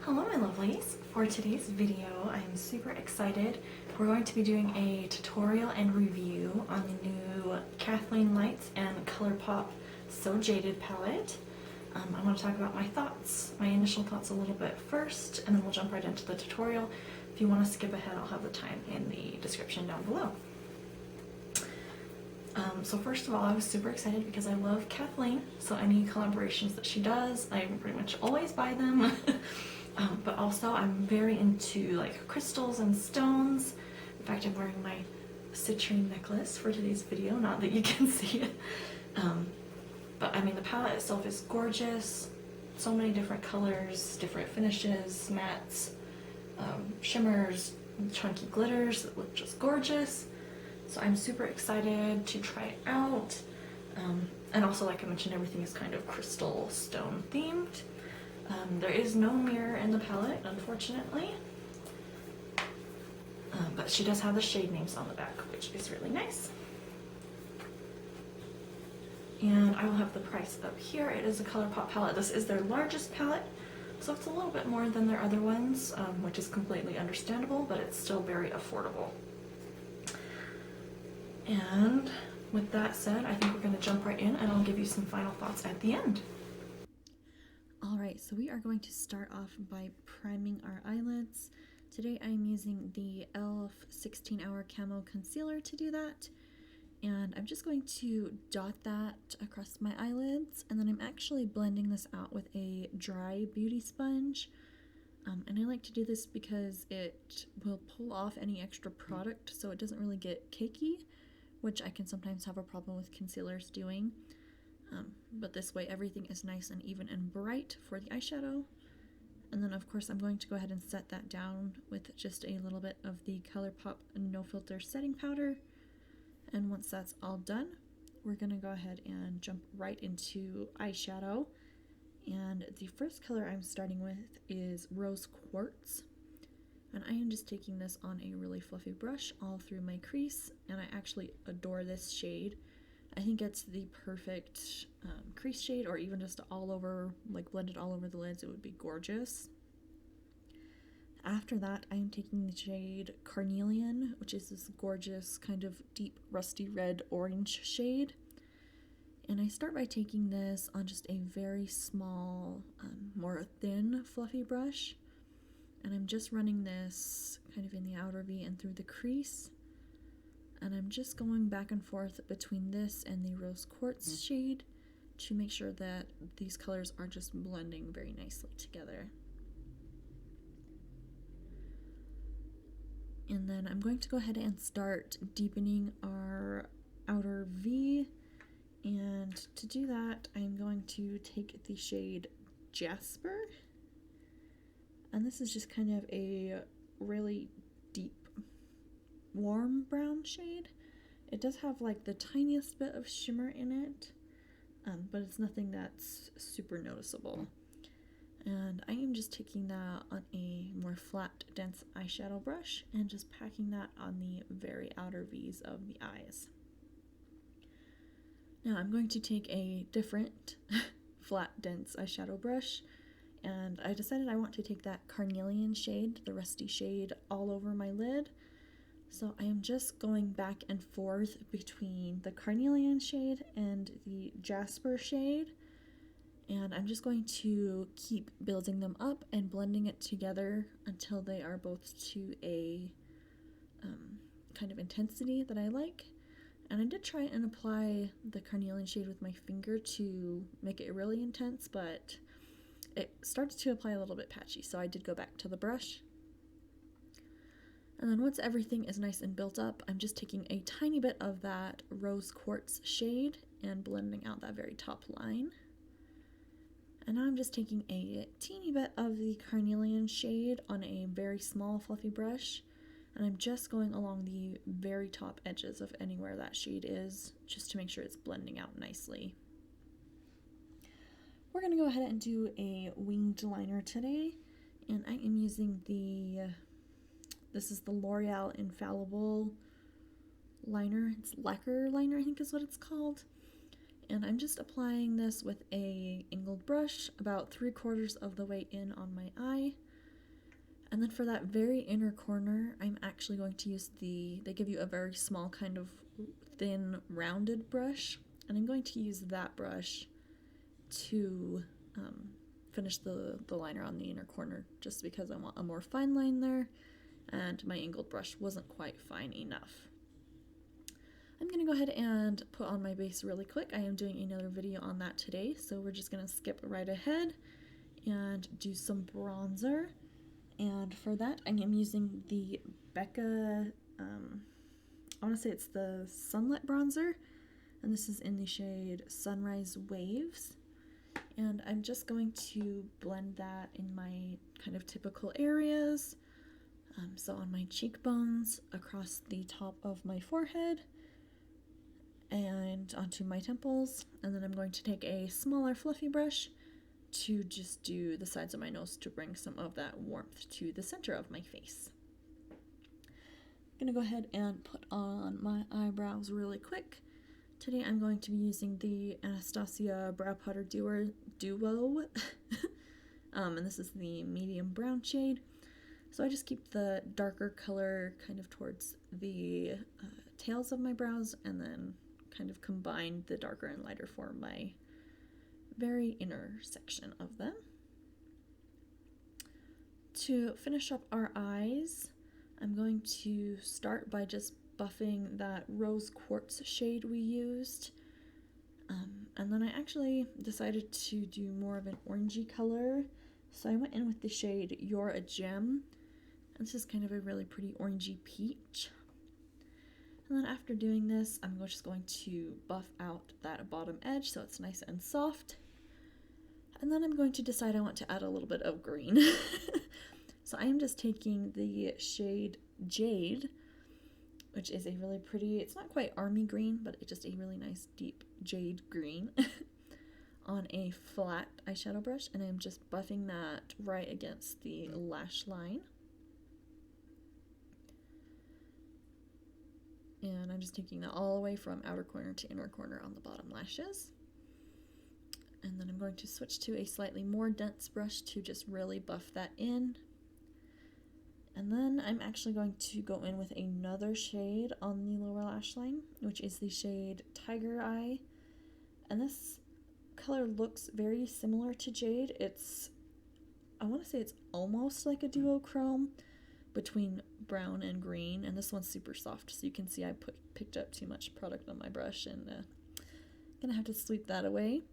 Hello my lovelies! For today's video, I am super excited. We're going to be doing a tutorial and review on the new KathleenLights and Colourpop So Jaded palette. I want to talk about my thoughts, my initial thoughts a little bit first, and then we'll jump right into the tutorial. If you want to skip ahead, I'll have the time in the description down below. So first of all, I was super excited because I love Kathleen, so any collaborations that she does, I pretty much always buy them. But also I'm very into like crystals and stones. In fact, I'm wearing my citrine necklace for today's video, not that you can see it. But I mean, the palette itself is gorgeous. So many different colors, different finishes, mattes, shimmers, chunky glitters that look just gorgeous. So I'm super excited to try it out. And also, like I mentioned, everything is kind of crystal stone themed. There is no mirror in the palette, unfortunately. But she does have the shade names on the back, which is really nice. And I will have the price up here. It is a Colourpop palette. This is their largest palette, so it's a little bit more than their other ones, which is completely understandable, but it's still very affordable. And with that said, I think we're going to jump right in and I'll give you some final thoughts at the end. Alright, so we are going to start off by priming our eyelids. Today I'm using the e.l.f. 16 Hour Camo Concealer to do that. And I'm just going to dot that across my eyelids, and then I'm actually blending this out with a dry beauty sponge. And I like to do this because it will pull off any extra product so it doesn't really get cakey, which I can sometimes have a problem with concealers doing. But this way everything is nice and even and bright for the eyeshadow. And then of course I'm going to go ahead and set that down with just a little bit of the Colourpop No Filter setting powder. And once that's all done, we're going to go ahead and jump right into eyeshadow. And the first color I'm starting with is Rose Quartz. And I am just taking this on a really fluffy brush all through my crease, and I actually adore this shade. I think it's the perfect crease shade, or even just all over, like blended all over the lids, it would be gorgeous. After that, I am taking the shade Carnelian, which is this gorgeous kind of deep rusty red orange shade. And I start by taking this on just a very small, more thin fluffy brush. And I'm just running this kind of in the outer V and through the crease. And I'm just going back and forth between this and the Rose Quartz shade to make sure that these colors are just blending very nicely together. And then I'm going to go ahead and start deepening our outer V. And to do that, I'm going to take the shade Jasper. And this is just kind of a really deep, warm brown shade. It does have like the tiniest bit of shimmer in it, but it's nothing that's super noticeable. And I am just taking that on a more flat, dense eyeshadow brush and just packing that on the very outer V's of the eyes. Now I'm going to take a different flat, dense eyeshadow brush, and I decided I want to take that Carnelian shade, the rusty shade, all over my lid. So I am just going back and forth between the Carnelian shade and the Jasper shade. And I'm just going to keep building them up and blending it together until they are both to a kind of intensity that I like. And I did try and apply the Carnelian shade with my finger to make it really intense, but it started to apply a little bit patchy, so I did go back to the brush. And then once everything is nice and built up, I'm just taking a tiny bit of that Rose Quartz shade and blending out that very top line. And now I'm just taking a teeny bit of the Carnelian shade on a very small fluffy brush, and I'm just going along the very top edges of anywhere that shade is, just to make sure it's blending out nicely. We're going to go ahead and do a winged liner today, and I am using this is the L'Oreal Infallible liner. It's Laquer liner, I think is what it's called. And I'm just applying this with a angled brush about 3/4 of the way in on my eye. And then for that very inner corner, I'm actually going to use they give you a very small kind of thin rounded brush, and I'm going to use that brush to finish the liner on the inner corner, just because I want a more fine line there, and my angled brush wasn't quite fine enough. I'm going to go ahead and put on my base really quick. I am doing another video on that today, so we're just going to skip right ahead and do some bronzer. And for that, I am using the Becca, I want to say it's the Sunlit bronzer, and this is in the shade Sunrise Waves. And I'm just going to blend that in my kind of typical areas. So on my cheekbones, across the top of my forehead, and onto my temples. And then I'm going to take a smaller fluffy brush to just do the sides of my nose to bring some of that warmth to the center of my face. I'm gonna go ahead and put on my eyebrows really quick. Today I'm going to be using the Anastasia Brow Powder Duo, and this is the medium brown shade. So I just keep the darker color kind of towards the tails of my brows, and then kind of combine the darker and lighter for my very inner section of them. To finish up our eyes, I'm going to start by just buffing that rose quartz shade we used. And then I actually decided to do more of an orangey color, so I went in with the shade You're a Gem. And this is kind of a really pretty orangey peach. And then after doing this, I'm just going to buff out that bottom edge so it's nice and soft. And then I'm going to decide I want to add a little bit of green. So I am just taking the shade Jade, which is a really pretty, it's not quite army green, but it's just a really nice deep jade green on a flat eyeshadow brush, and I'm just buffing that right against the lash line. And I'm just taking that all the way from outer corner to inner corner on the bottom lashes. And then I'm going to switch to a slightly more dense brush to just really buff that in. And then I'm actually going to go in with another shade on the lower lash line, which is the shade Tiger Eye. And this color looks very similar to Jade. I want to say it's almost like a duochrome between brown and green, and this one's super soft, so you can see I picked up too much product on my brush, and gonna have to sweep that away.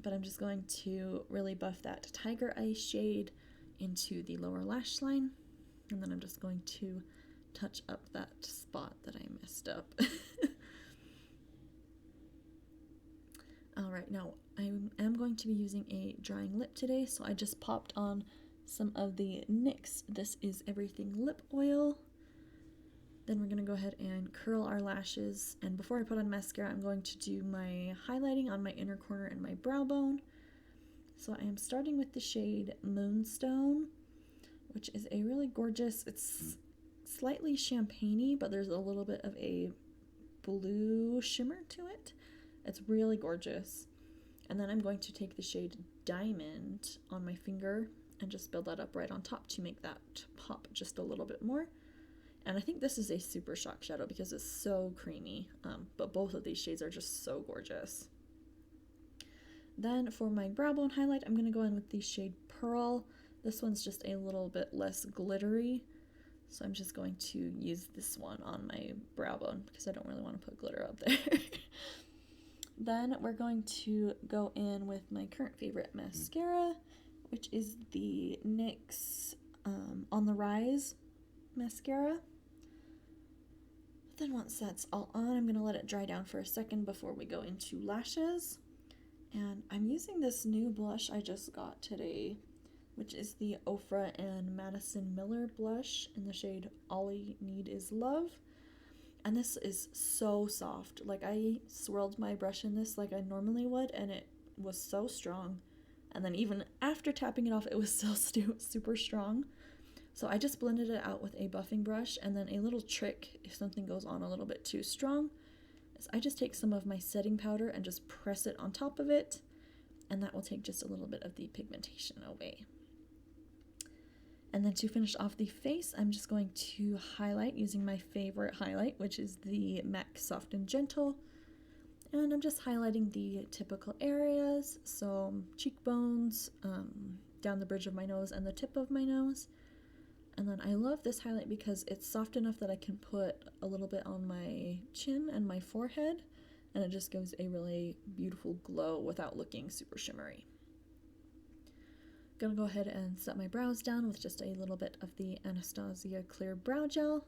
But I'm just going to really buff that Tiger Eye shade into the lower lash line, and then I'm just going to touch up that spot that I messed up. Alright, now I am going to be using a drying lip today, so I just popped on some of the NYX This Is Everything lip oil. Then we're going to go ahead and curl our lashes, and before I put on mascara, I'm going to do my highlighting on my inner corner and my brow bone. So I am starting with the shade Moonstone, which is a really gorgeous, it's slightly champagne-y, but there's a little bit of a blue shimmer to it. It's really gorgeous. And then I'm going to take the shade Diamond on my finger and just build that up right on top to make that pop just a little bit more. And I think this is a super shock shadow because it's so creamy, but both of these shades are just so gorgeous. Then for my brow bone highlight, I'm going to go in with the shade Pearl. This one's just a little bit less glittery, so I'm just going to use this one on my brow bone because I don't really want to put glitter up there. Then we're going to go in with my current favorite mascara, which is the NYX On the Rise mascara. Then once that's all on, I'm going to let it dry down for a second before we go into lashes. And I'm using this new blush I just got today, which is the OFRA and Madison Miller blush in the shade All I Need Is Love. And this is so soft. Like, I swirled my brush in this like I normally would, and it was so strong. And then even after tapping it off, it was still super strong. So I just blended it out with a buffing brush, and then a little trick if something goes on a little bit too strong is I just take some of my setting powder and just press it on top of it, and that will take just a little bit of the pigmentation away. And then to finish off the face, I'm just going to highlight using my favorite highlight, which is the MAC Soft and Gentle. And I'm just highlighting the typical areas, so cheekbones, down the bridge of my nose and the tip of my nose. And then I love this highlight because it's soft enough that I can put a little bit on my chin and my forehead, and it just gives a really beautiful glow without looking super shimmery. Gonna go ahead and set my brows down with just a little bit of the Anastasia Clear Brow Gel.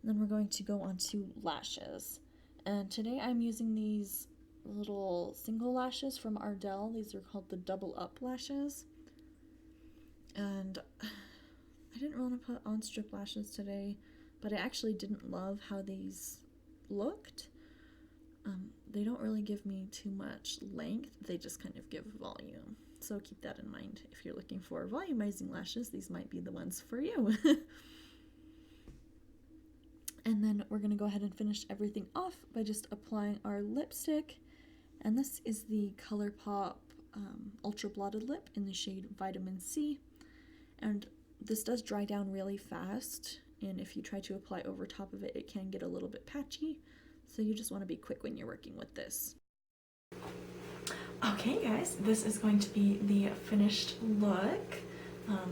And then we're going to go on to lashes. And today I'm using these little single lashes from Ardell. These are called the Double Up lashes. And I didn't want to put on strip lashes today, but I actually didn't love how these looked. They don't really give me too much length, they just kind of give volume. So keep that in mind. If you're looking for volumizing lashes, these might be the ones for you. And then we're going to go ahead and finish everything off by just applying our lipstick. And this is the Colourpop Ultra Blotted Lip in the shade Vitamin C. And this does dry down really fast, and if you try to apply over top of it, it can get a little bit patchy. So you just want to be quick when you're working with this. Okay guys, this is going to be the finished look.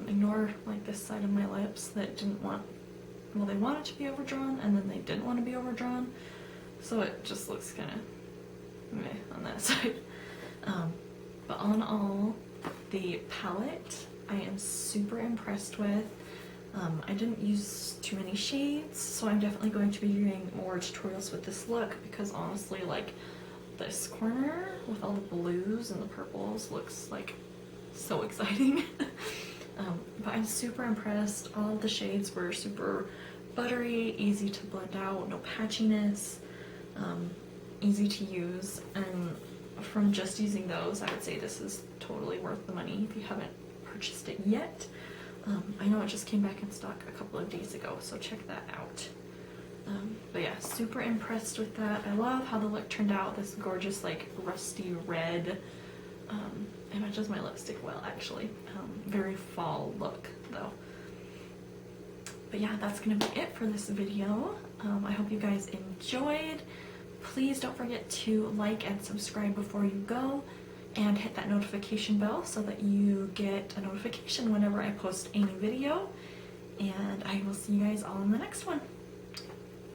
Ignore like this side of my lips that didn't want, well, they wanted to be overdrawn and then they didn't want to be overdrawn. So it just looks kind of meh on that side. But all in all, the palette I am super impressed with. I didn't use too many shades, so I'm definitely going to be doing more tutorials with this look because honestly, like, this corner with all the blues and the purples looks like so exciting. But I'm super impressed. All of the shades were super buttery, easy to blend out, no patchiness, easy to use, and from just using those, I would say this is totally worth the money if you haven't purchased it yet. I know it just came back in stock a couple of days ago, so check that out. But yeah, super impressed with that. I love how the look turned out, this gorgeous like rusty red. It matches my lipstick well actually. Very fall look though. But yeah, that's gonna be it for this video. I hope you guys enjoyed. Please don't forget to like and subscribe before you go, and hit that notification bell so that you get a notification whenever I post a new video. And I will see you guys all in the next one.